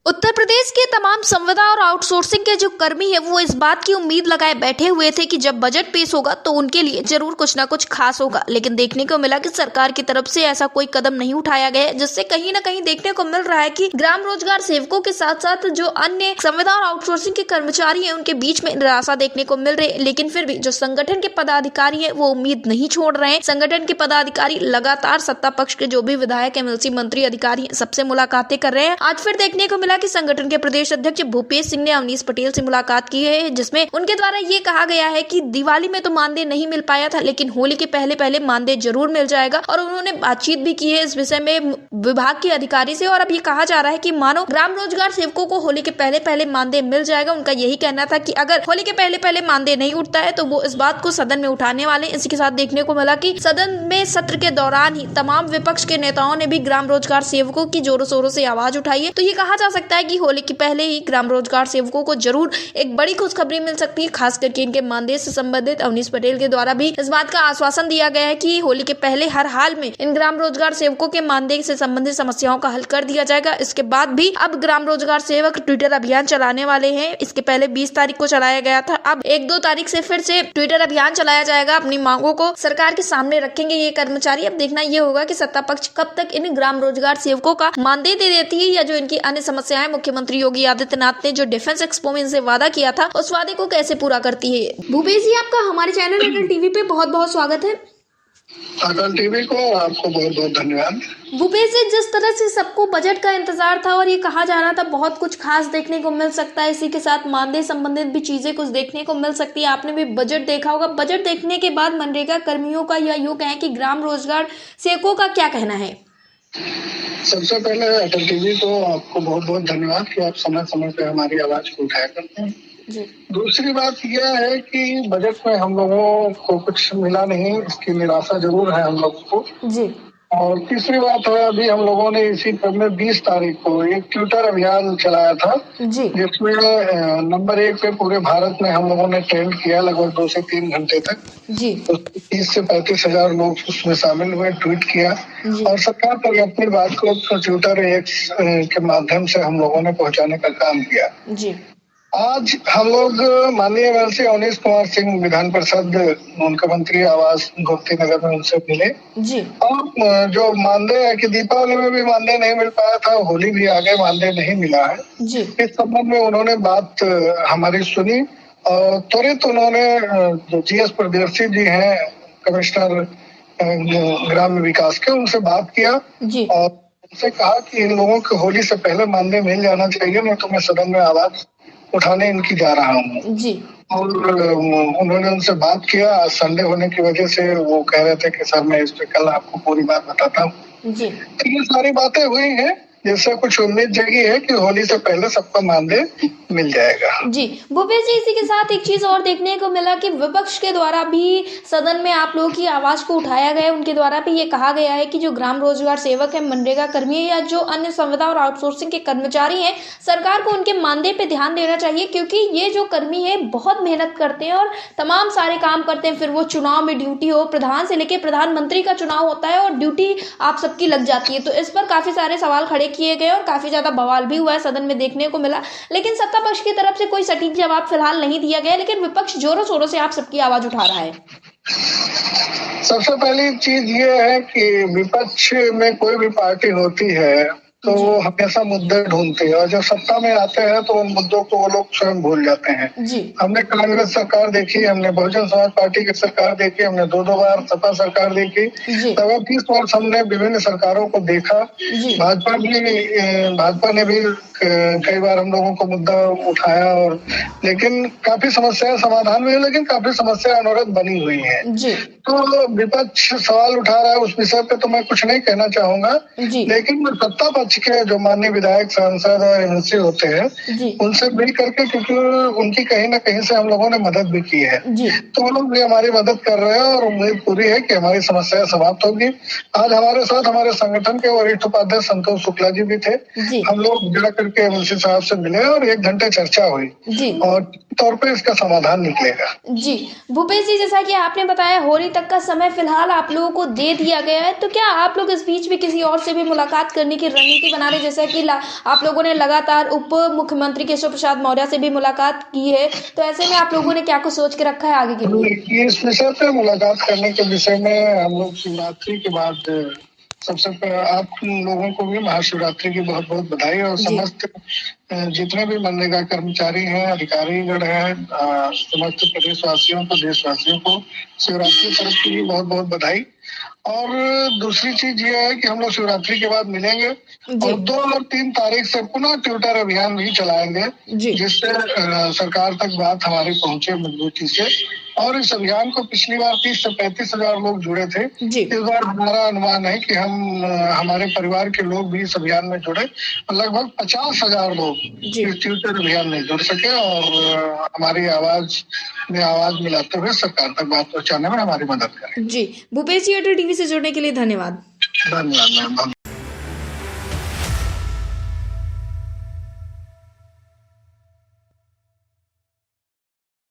उत्तर प्रदेश के तमाम संविदा और आउटसोर्सिंग के जो कर्मी है वो इस बात की उम्मीद लगाए बैठे हुए थे कि जब बजट पेश होगा तो उनके लिए जरूर कुछ ना कुछ खास होगा, लेकिन देखने को मिला कि सरकार की तरफ से ऐसा कोई कदम नहीं उठाया गया है, जिससे कहीं ना कहीं देखने को मिल रहा है कि ग्राम रोजगार सेवकों के साथ साथ जो अन्य संविदा और आउटसोर्सिंग के कर्मचारी है उनके बीच में निराशा देखने को मिल रही है। लेकिन फिर भी जो संगठन के पदाधिकारी है वो उम्मीद नहीं छोड़ रहे हैं। संगठन के पदाधिकारी लगातार सत्ता पक्ष के जो भी विधायक, एमएलसी, मंत्री, अधिकारी सबसे मुलाकातें कर रहे हैं। आज फिर देखने को मिला कि संगठन के प्रदेश अध्यक्ष भूपेश सिंह ने अवनीश पटेल से मुलाकात की है, जिसमें उनके द्वारा ये कहा गया है कि दिवाली में तो मानदेय नहीं मिल पाया था, लेकिन होली के पहले पहले मानदेय जरूर मिल जाएगा। और उन्होंने बातचीत भी की है इस विषय में विभाग के अधिकारी से। और अब ये कहा जा रहा है कि मानो ग्राम रोजगार सेवकों को होली के पहले पहले मानदेय मिल जाएगा। उनका यही कहना था कि अगर होली के पहले पहले मानदेय नहीं उठता है तो वो इस बात को सदन में उठाने वाले। इसी के साथ देखने को मिला कि सदन में सत्र के दौरान ही तमाम विपक्ष के नेताओं ने भी ग्राम रोजगार सेवकों की जोरों शोरों से आवाज उठाई है। तो ये कहा जा सकता है कि होली के पहले ही ग्राम रोजगार सेवकों को जरूर एक बड़ी खुशखबरी मिल सकती है, खास करके इनके मानदेय से संबंधित। अवनीश पटेल के द्वारा भी इस बात का आश्वासन दिया गया है कि होली के पहले हर हाल में इन ग्राम रोजगार सेवकों के मानदेय से संबंधित समस्याओं का हल कर दिया जाएगा। इसके बाद भी अब ग्राम रोजगार सेवक ट्विटर अभियान चलाने वाले हैं। इसके पहले 20 तारीख को चलाया गया था, अब 1-2 तारीख से फिर से ट्विटर अभियान चलाया जाएगा। अपनी मांगों को सरकार के सामने रखेंगे ये कर्मचारी। अब देखना ये होगा कि सत्ता पक्ष कब तक इन ग्राम रोजगार सेवकों का मानदेय दे देती है, या जो इनकी अन्य समस्याएं मुख्यमंत्री योगी आदित्यनाथ ने जो डिफेंस एक्सपो में इनसे वादा किया था उस वादे को कैसे पूरा करती है। भूपेश जी, आपका हमारे चैनल अटल टीवी पे बहुत बहुत स्वागत है। अटल टीवी को आपको बहुत बहुत धन्यवाद। भूपेश जी, जिस तरह से सबको बजट का इंतजार था और ये कहा जा रहा था बहुत कुछ खास देखने को मिल सकता है, इसी के साथ मानदेय संबंधित भी चीजें कुछ देखने को मिल सकती है। आपने भी बजट देखा होगा। बजट देखने के बाद मनरेगा कर्मियों का या यूं कहें कि ग्राम रोजगार सेवकों का क्या कहना है? सबसे पहले अटल टीवी को आपको बहुत बहुत धन्यवाद कि आप समय समय पे हमारी आवाज को उठाया करते हैं जी। दूसरी बात यह है कि बजट में हम लोगों को कुछ मिला नहीं, इसकी निराशा जरूर है हम लोगों को जी। और तीसरी बात है, अभी हम लोगों ने इसी क्रम में 20 तारीख को एक ट्विटर अभियान चलाया था जी, जिसमें नंबर 1 पे पूरे भारत में हम लोगों ने ट्रेंड किया लगभग 2 से 3 घंटे तक जी। तो 30 से 35 हजार लोग उसमें शामिल हुए, ट्वीट किया और सरकार तक अपनी बात को ट्विटर एक्स के माध्यम से हम लोगों ने पहुंचाने का काम किया जी। आज हम लोग माननीय एमएलसी अवनीश कुमार सिंह विधान परिषद उनका मंत्री आवास गोमती नगर में उनसे मिले जी। और जो मानदेय है कि दीपावली में भी मानदेय नहीं मिल पाया था, होली भी आगे मानदेय नहीं मिला है जी। इस संबंध में उन्होंने बात हमारी सुनी और तुरंत उन्होंने जो जीएस प्रदर्शी जी हैं कमिश्नर ग्राम्य विकास के, उनसे बात किया जी। और उनसे कहा कि इन लोगों को होली से पहले मानदेय मिल जाना चाहिए, नहीं तो मैं सदन में आवाज उठाने इनकी जा रहा हूँ जी। और उन्होंने उनसे बात किया। आज संडे होने की वजह से वो कह रहे थे कि सर मैं इस पे कल आपको पूरी बात बताता हूँ जी। तो ये सारी बातें हुई हैं, जिससे कुछ उम्मीद जगी है कि होली से पहले सबका मानदेय मिल जाएगा जी। भूपेश जी, इसी के साथ एक चीज और देखने को मिला कि विपक्ष के द्वारा भी सदन में आप लोगों की आवाज को उठाया गया। उनके द्वारा भी ये कहा गया है कि जो ग्राम रोजगार सेवक है, मनरेगा कर्मी है या जो अन्य संविदा और आउटसोर्सिंग के कर्मचारी हैं, सरकार को उनके मानदेय पे ध्यान देना चाहिए, क्योंकि ये जो कर्मी है बहुत मेहनत करते हैं और तमाम सारे काम करते हैं। फिर वो चुनाव में ड्यूटी हो, प्रधान से लेकर प्रधानमंत्री का चुनाव होता है और ड्यूटी आप सबकी लग जाती है। तो इस पर काफी सारे सवाल खड़े किए गए और काफी ज्यादा बवाल भी हुआ है सदन में देखने को मिला, लेकिन सत्ता पक्ष की तरफ से कोई सटीक जवाब फिलहाल नहीं दिया गया। लेकिन विपक्ष जोरों शोरों से आप सबकी आवाज उठा रहा है। सबसे पहली चीज ये है कि विपक्ष में कोई भी पार्टी होती है तो वो हमेशा मुद्दे ढूंढते हैं और जब सत्ता में आते हैं तो उन मुद्दों को वो लोग स्वयं भूल जाते हैं जी। हमने कांग्रेस सरकार देखी, हमने बहुजन समाज पार्टी की सरकार देखी, हमने 2 बार सपा सरकार देखी, लगभग 30 वर्ष हमने विभिन्न सरकारों को देखा। भाजपा ने भी कई बार हम लोगों को मुद्दा उठाया और लेकिन काफी समस्याएं समाधान हुई, लेकिन काफी समस्याएं अनवरत बनी हुई है जी। तो विपक्ष सवाल उठा रहा है उस विषय पे तो मैं कुछ नहीं कहना चाहूंगा, लेकिन सत्ता पक्ष के जो माननीय विधायक, सांसद और एमएलसी होते हैं उनसे मिल करके, क्योंकि उनकी कहीं ना कहीं से हम लोगों ने मदद भी की है तो वो लोग भी हमारी मदद कर रहे हैं और उम्मीद पूरी है कि हमारी समस्या समाप्त होगी। आज हमारे साथ हमारे संगठन के वरिष्ठ उपाध्यक्ष संतोष शुक्ला जी भी थे। हम लोग जुड़ा करके एमएलसी साहब से मिले और 1 घंटे चर्चा हुई और तौर पे इसका समाधान निकलेगा जी। भूपेश जी, जैसा कि आपने बताया होली तक का समय फिलहाल आप लोगों को दे दिया गया है, तो क्या आप लोग इस बीच में किसी और से भी मुलाकात करने की रणनीति रणनीति बना रहे, जैसा कि आप लोगों ने लगातार उप मुख्यमंत्री केशव प्रसाद मौर्य से भी मुलाकात की है, तो ऐसे में आप लोगों ने क्या कुछ सोच के रखा है आगे के लिए? इस विषय पे मुलाकात करने के विषय में हम लोग शिवरात्रि के बाद सबसे पहले आप लोगों को भी महाशिवरात्रि की बहुत बहुत बधाई, और समस्त जितने भी मनरेगा कर्मचारी हैं, अधिकारीगण हैं, समस्त प्रदेशवासियों को, देशवासियों को शिवरात्रि पर्व की बहुत बहुत बधाई। और दूसरी चीज ये है कि हम लोग शिवरात्रि के बाद मिलेंगे और 2 और 3 तारीख से पुनः ट्विटर अभियान भी चलाएंगे, जिससे सरकार तक बात हमारी पहुंचे मजबूती से। और इस अभियान को पिछली बार 30 से 35 हजार लोग जुड़े थे। इस बार हमारा अनुमान है कि हम हमारे परिवार के लोग भी इस अभियान में जुड़े, लगभग 50,000 लोग इस ट्विटर अभियान में जुड़ सके और हमारी आवाज में आवाज मिलाते हुए सरकार तक बात पहुंचाने में हमारी मदद करें। जी, भूपेश जी, अटल टीवी से जुड़ने के लिए धन्यवाद। धन्यवाद मैम।